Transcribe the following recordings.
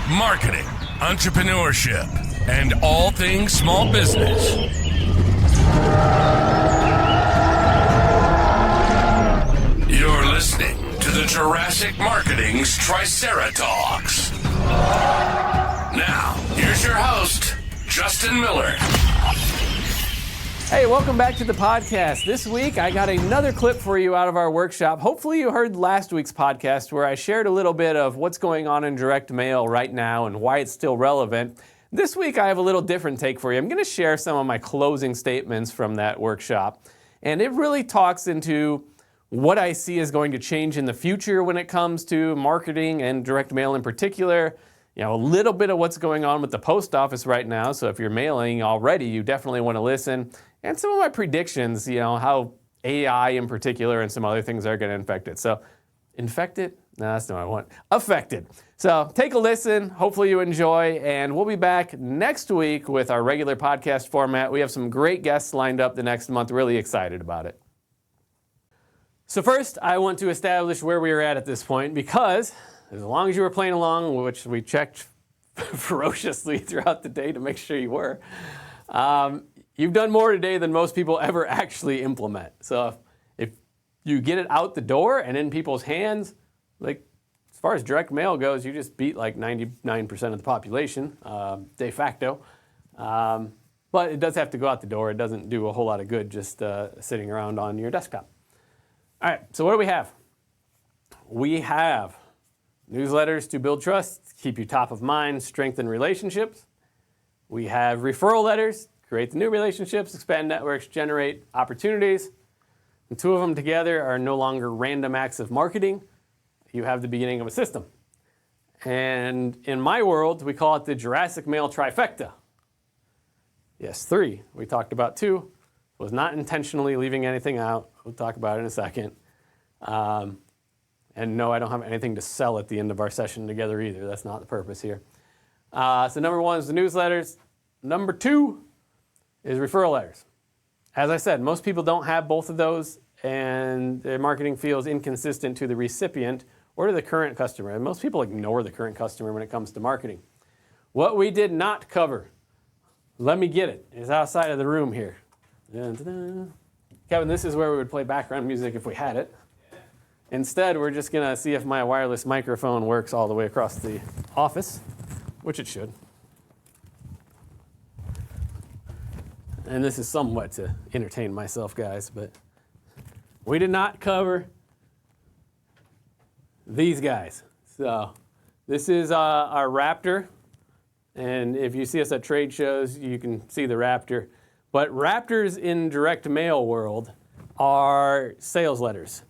marketing, entrepreneurship, and all things small business. You're listening to the Jurassic Marketing's Triceratops. Now, here's your host, Justin Miller. Hey, welcome back to the podcast. This week, I got another clip for you out of our workshop. Hopefully you heard last week's podcast where I shared a little bit of what's going on in direct mail right now and why it's still relevant. This week, I have a little different take for you. I'm going to share some of my closing statements from that workshop. And it really talks into what I see is going to change in the future when it comes to marketing and direct mail in particular. You know, a little bit of what's going on with the post office right now. So if you're mailing already, you definitely want to listen. And some of my predictions, you know, how AI in particular and some other things are going to infect it. So, infect it? No, that's not what I want. Affect it. So take a listen. Hopefully you enjoy. And we'll be back next week with our regular podcast format. We have some great guests lined up the next month. Really excited about it. So first, I want to establish where we are at this point, because as long as you were playing along, which we checked ferociously throughout the day to make sure you were, you've done more today than most people ever actually implement. So if you get it out the door and in people's hands, like as far as direct mail goes, you just beat like 99% of the population, de facto. But it does have to go out the door. It doesn't do a whole lot of good just sitting around on your desktop. All right, so what do we have? We have newsletters to build trust, keep you top of mind, strengthen relationships. We have referral letters, create the new relationships, expand networks, generate opportunities. The two of them together are no longer random acts of marketing. You have the beginning of a system. And in my world, we call it the Jurassic Mail Trifecta. Yes, 3. We talked about 2. Was not intentionally leaving anything out. We'll talk about it in a second. And no, I don't have anything to sell at the end of our session together either. That's not the purpose here. So number 1 is the newsletters. Number 2 is referral letters. As I said, most people don't have both of those, and their marketing feels inconsistent to the recipient or to the current customer. And most people ignore the current customer when it comes to marketing. What we did not cover, let me get it, is outside of the room here. Dun-dun-dun. Kevin, this is where we would play background music if we had it. Instead, we're just going to see if my wireless microphone works all the way across the office, which it should. And this is somewhat to entertain myself, guys, but we did not cover these guys. So this is our Raptor, and if you see us at trade shows, you can see the Raptor. But Raptors in direct mail world are sales letters.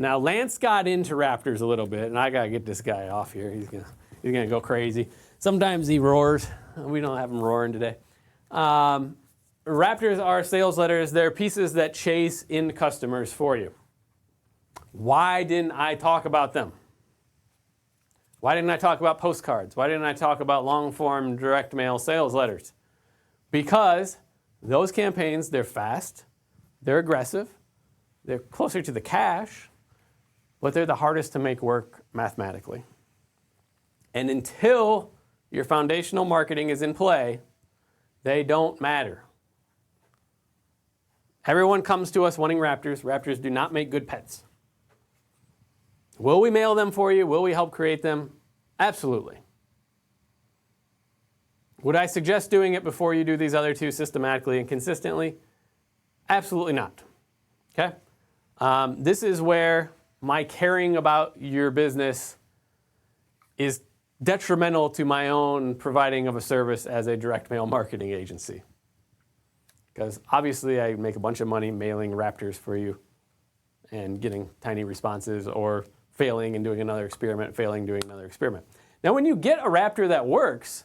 Now, Lance got into Raptors a little bit, and I got to get this guy off here. He's gonna go crazy. Sometimes he roars. We don't have him roaring today. Raptors are sales letters. They're pieces that chase in customers for you. Why didn't I talk about them? Why didn't I talk about postcards? Why didn't I talk about long-form direct mail sales letters? Because those campaigns, they're fast, they're aggressive, they're closer to the cash, but they're the hardest to make work mathematically. And until your foundational marketing is in play, they don't matter. Everyone comes to us wanting Raptors. Raptors do not make good pets. Will we mail them for you? Will we help create them? Absolutely. Would I suggest doing it before you do these other 2 systematically and consistently? Absolutely not. Okay? This is where my caring about your business is detrimental to my own providing of a service as a direct mail marketing agency. Because obviously I make a bunch of money mailing Raptors for you and getting tiny responses, or failing and doing another experiment, failing, doing another experiment. Now, when you get a Raptor that works,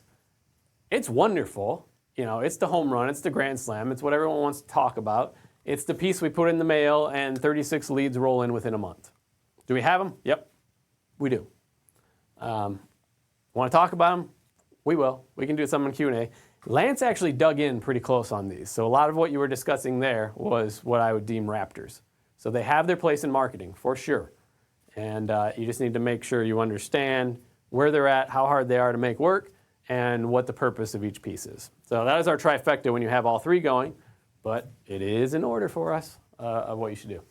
it's wonderful. You know, it's the home run, it's the grand slam, it's what everyone wants to talk about. It's the piece we put in the mail and 36 leads roll in within a month. Do we have them? Yep, we do. Want to talk about them? We will. We can do some in Q&A. Lance actually dug in pretty close on these. So a lot of what you were discussing there was what I would deem Raptors. So they have their place in marketing, for sure. And you just need to make sure you understand where they're at, how hard they are to make work, and what the purpose of each piece is. So that is our trifecta when you have all three going, but it is in order for us of what you should do.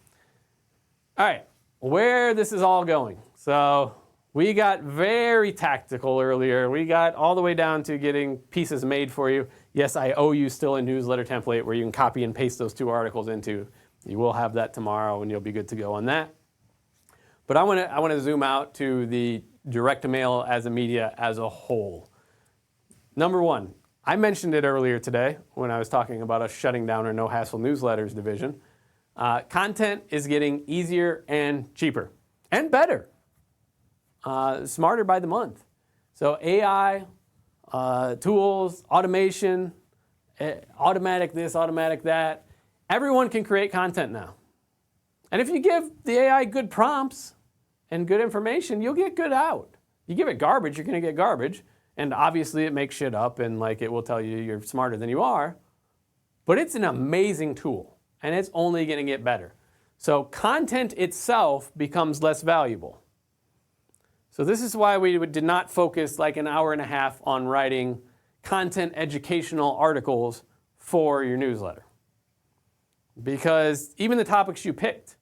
All right, where this is all going. So we got very tactical earlier. We got all the way down to getting pieces made for you. Yes, I owe you still a newsletter template where you can copy and paste those 2 articles into. You will have that tomorrow and you'll be good to go on that. But I want to zoom out to the direct mail as a media as a whole. Number one, I mentioned it earlier today when I was talking about us shutting down our no hassle newsletters division. Content is getting easier and cheaper and better, smarter by the month. So AI, tools, automation, automatic this, automatic that. Everyone can create content now. And if you give the AI good prompts and good information, you'll get good out. You give it garbage, you're going to get garbage. And obviously it makes shit up and like it will tell you you're smarter than you are. But it's an amazing tool and it's only going to get better. So content itself becomes less valuable. So this is why we did not focus like an hour and a half on writing content educational articles for your newsletter. Because even the topics you picked,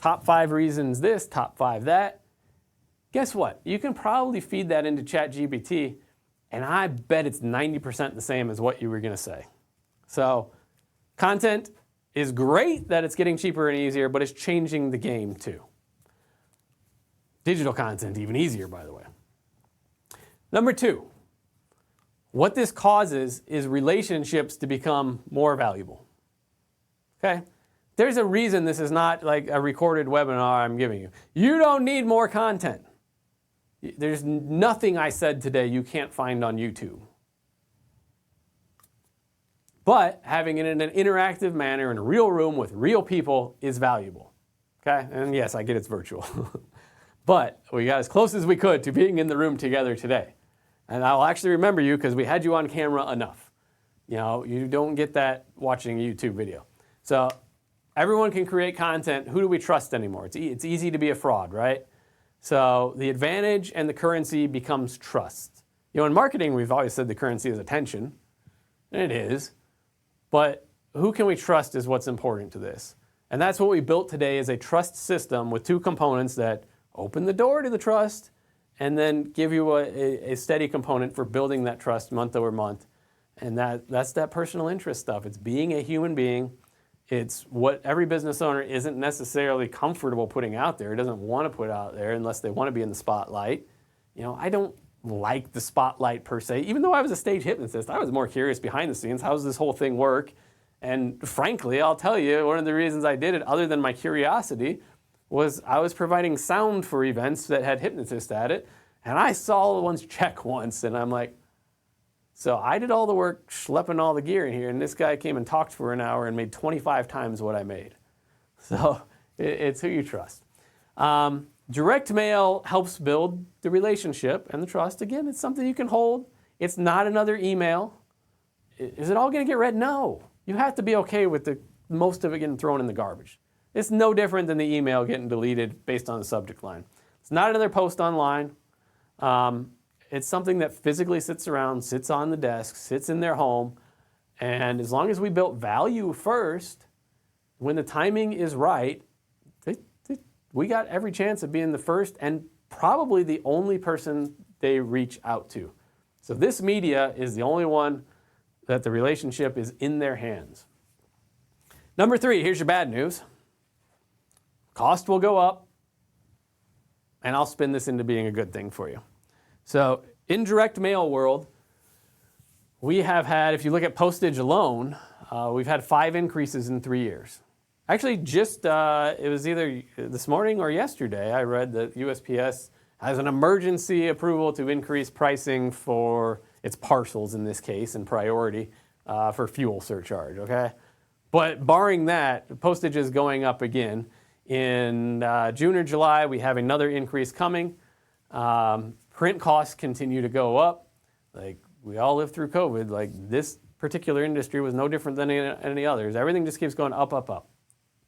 top 5 reasons this, top 5 that, guess what? You can probably feed that into ChatGPT and I bet it's 90% the same as what you were going to say. So content is great that it's getting cheaper and easier, but it's changing the game too. Digital content, even easier, by the way. Number 2, what this causes is relationships to become more valuable. Okay? There's a reason this is not like a recorded webinar I'm giving you. You don't need more content. There's nothing I said today you can't find on YouTube. But having it in an interactive manner in a real room with real people is valuable. Okay? And yes, I get it's virtual. But we got as close as we could to being in the room together today. And I'll actually remember you because we had you on camera enough. You know, you don't get that watching a YouTube video. So everyone can create content. Who do we trust anymore? It's easy to be a fraud, right? So the advantage and the currency becomes trust. You know, in marketing, we've always said the currency is attention. And it is. But who can we trust is what's important to this. And that's what we built today is a trust system with 2 components that open the door to the trust and then give you a steady component for building that trust month over month. And that's that personal interest stuff. It's being a human being. It's what every business owner isn't necessarily comfortable putting out there. It doesn't want to put out there unless they want to be in the spotlight. You know, I don't like the spotlight per se. Even though I was a stage hypnotist, I was more curious behind the scenes. How does this whole thing work? And frankly, I'll tell you, one of the reasons I did it, other than my curiosity, was I was providing sound for events that had hypnotists at it. And I saw the ones check once, and I'm like, so I did all the work schlepping all the gear in here, and this guy came and talked for an hour and made 25 times what I made. So it's who you trust. Direct mail helps build the relationship and the trust. Again, it's something you can hold. It's not another email. Is it all going to get read? No. You have to be okay with most of it getting thrown in the garbage. It's no different than the email getting deleted based on the subject line. It's not another post online. It's something that physically sits around, sits on the desk, sits in their home. And as long as we built value first, when the timing is right, we got every chance of being the first and probably the only person they reach out to. So this media is the only one that the relationship is in their hands. Number 3, here's your bad news. Cost will go up, and I'll spin this into being a good thing for you. So in direct mail world, we have had, if you look at postage alone, we've had 5 increases in 3 years. Actually, just it was either this morning or yesterday, I read that USPS has an emergency approval to increase pricing for its parcels in this case and priority for fuel surcharge, okay? But barring that, postage is going up again. In June or July, we have another increase coming. Print costs continue to go up. Like, we all lived through COVID. Like, this particular industry was no different than any others. Everything just keeps going up, up, up.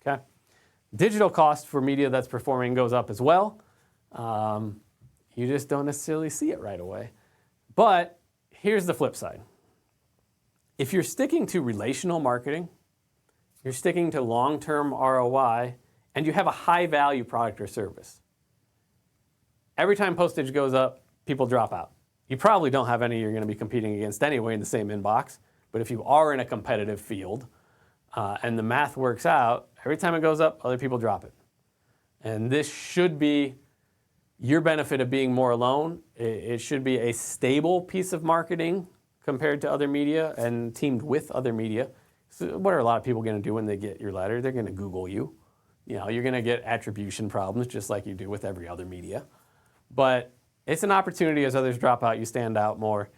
Okay? Digital cost for media that's performing goes up as well. You just don't necessarily see it right away. But here's the flip side. If you're sticking to relational marketing, you're sticking to long-term ROI, and you have a high-value product or service, every time postage goes up, people drop out. You probably don't have any you're going to be competing against anyway in the same inbox, but if you are in a competitive field and the math works out, every time it goes up, other people drop it. And this should be your benefit of being more alone. It should be a stable piece of marketing compared to other media and teamed with other media. So what are a lot of people going to do when they get your letter? They're going to Google you. You know, you're going to get attribution problems just like you do with every other media. But it's an opportunity as others drop out, you stand out more.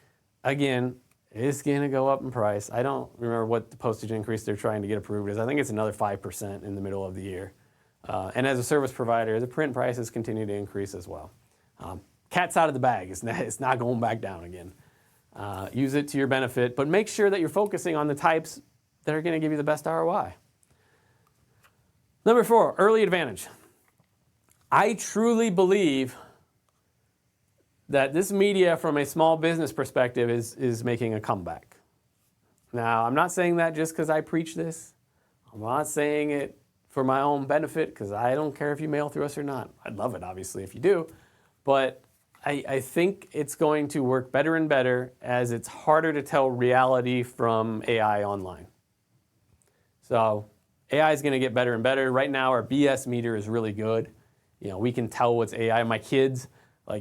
Again, it's going to go up in price. I don't remember what the postage increase they're trying to get approved is. I think it's another 5% in the middle of the year. And as a service provider, the print prices continue to increase as well. Cat's out of the bag. It's not going back down again. Use it to your benefit, but make sure that you're focusing on the types that are going to give you the best ROI. Number 4, early advantage. I truly believe that this media from a small business perspective is making a comeback. Now, I'm not saying that just because I preach this. I'm not saying it for my own benefit because I don't care if you mail through us or not. I'd love it, obviously, if you do. But I think it's going to work better and better as it's harder to tell reality from AI online. So AI is going to get better and better. Right now, our BS meter is really good. You know, we can tell what's AI. My kids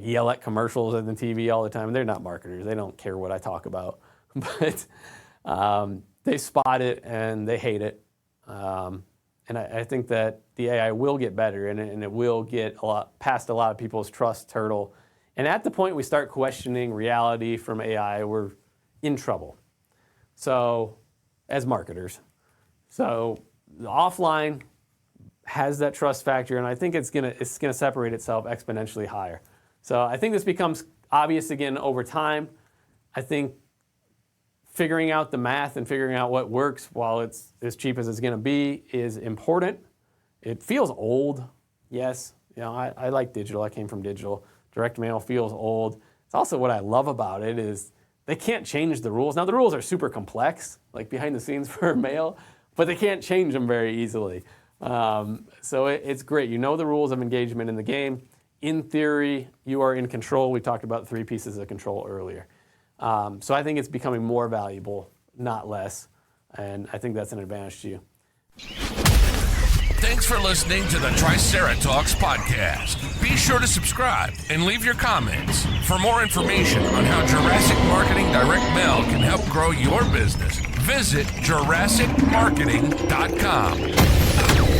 yell at commercials on the TV all the time. They're not marketers. They don't care what I talk about. But they spot it and they hate it. And I think that the AI will get better and it will get past a lot of people's trust hurdle. And at the point we start questioning reality from AI, we're in trouble. So, as marketers. So, the offline has that trust factor, and I think it's gonna separate itself exponentially higher. So, I think this becomes obvious again over time. I think figuring out the math and figuring out what works while it's as cheap as it's going to be is important. It feels old, yes. You know, I like digital. I came from digital. Direct mail feels old. It's also what I love about it is they can't change the rules. Now, the rules are super complex, like behind the scenes for mail, but they can't change them very easily. So it's great. You know the rules of engagement in the game. In theory, you are in control. We talked about 3 pieces of control earlier. So I think it's becoming more valuable, not less. And I think that's an advantage to you. Thanks for listening to the Triceratops podcast. Be sure to subscribe and leave your comments. For more information on how Jurassic Marketing Direct Mail can help grow your business, visit JurassicMarketing.com.